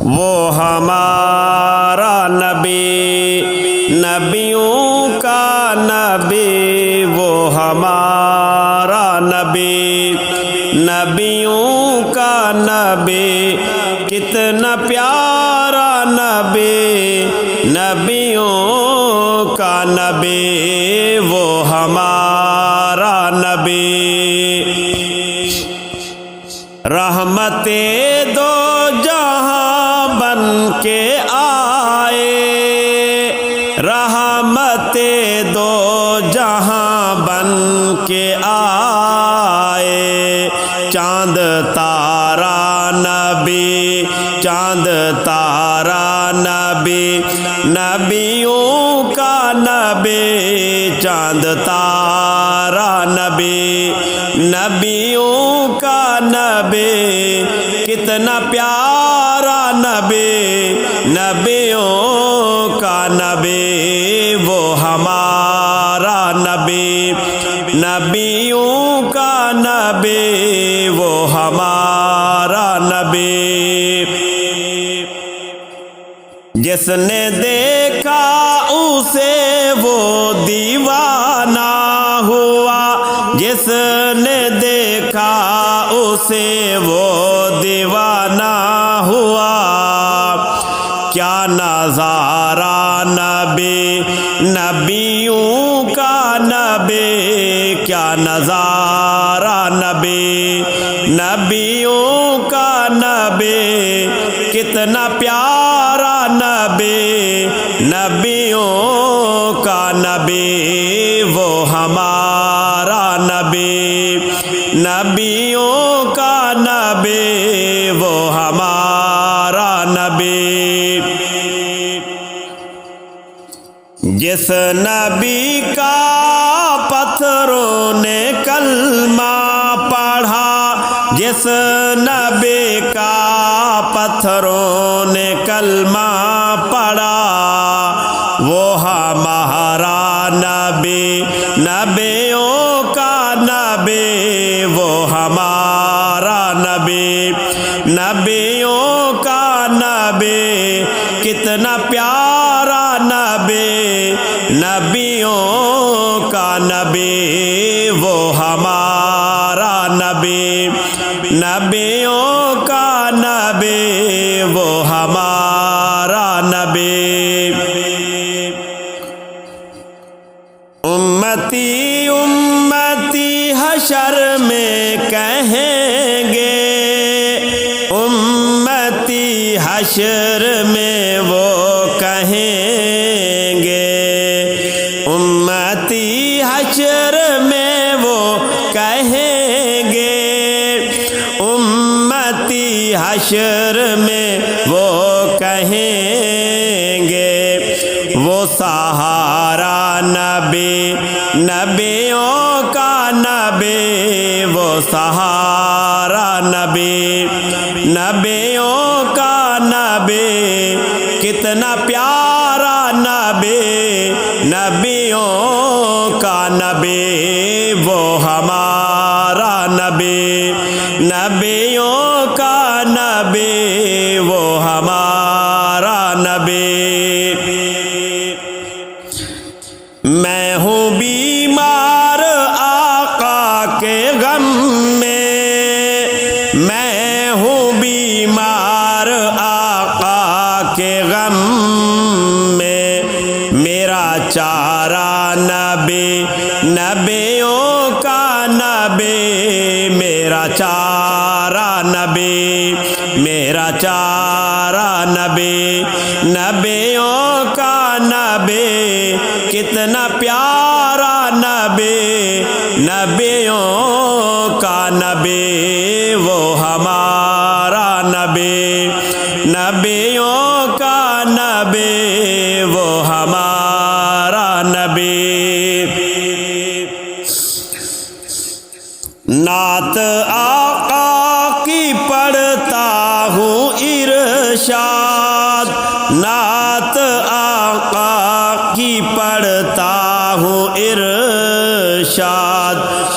وہ ہمارا نبی، نبیوں کا نبی، وہ ہمارا نبی، نبیوں کا نبی، کتنا پیارا نبی، نبیوں کا نبی، وہ ہمارا نبی۔ رحمت دو جہاں بن کے آئے، رحمت دو جہاں بن کے آئے، چاند تارا نبی، چاند تارا نبی، نبیوں کا نبی، چاند تارا نبی، نبیوں کا نبی، کتنا پیارا نبی، نبیوں کا نبی، وہ ہمارا نبی، نبیوں کا نبی، وہ ہمارا نبی۔ جس نے دیکھا اسے وہ دیوانہ ہوا، جس نے دیکھا اسے وہ دیوانہ ہوا، کیا نظارہ نبی، نبیوں کا نبی، کیا نظارہ نبی، نبیوں کا نبی، کتنا پیارا نبی، نبیوں کا نبی، وہ ہمارا نبی، نبیوں کا نبی، وہ ہمارا نبی۔ جس نبی کا پتھروں نے کلمہ پڑھا، جس نبی کا پتھروں نے کلمہ پڑھا، وہ ہمارا نبی، نبیوں کا نبی، وہ ہمارا نبی، نبیوں کا نبی، کتنا پیارا نبی، نبیوں کا نبی، وہ ہمارا نبی، نبیوں کا نبی، وہ ہمارا نبی۔ امتی امتی حشر میں کہیں گے، امتی حشر میں وہ کہیں گے، امتی حشر میں وہ کہیں گے، امتی حشر میں وہ کہیں گے، وہ سہارا نبی، نبیوں کا نبی، وہ سہارا نبی، نبیوں کا نبی، کتنا پیارا نبی، نبیوں کا نبی، وہ ہمارا نبی، نبیوں کا نبی، وہ ہمارا نبی۔ میں ہوں بیمار آقا کے غم میں، میں ہوں بیمار آقا کے غم میں، میرا چارہ نبی، نبیوں کا نبی، میرا چارہ نبی، میرا چارہ نبی، نبیوں کا نبی، کتنا پیارا نبی، نبیوں کا نبی، وہ ہمارا نبی، نبیوں کا نبی، وہ ہمارا نبی۔ نعت آقا کی پڑھتا ہوں ارشاد، نعت آقا کی پڑھتا ہوں ارشاد،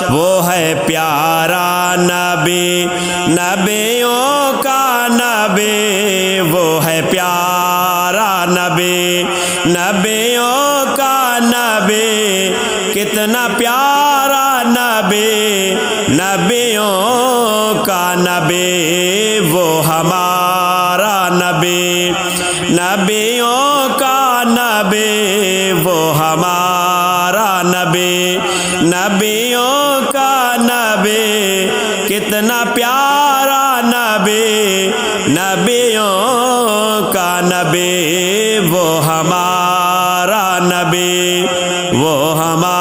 وہ ہے پیارا نبی، نبیوں کا نبی، وہ ہے پیارا نبی، نبیوں کا نبی، کتنا پیارا نبی، نبیوں کا نبی وہ ہمارا نبی، نبیوں کا نبی وہ ہمارا نبی، نبیوں کا نبی، کتنا پیارا نبی، نبیوں کا نبی وہ ہمارا نبی، وہ ہمارا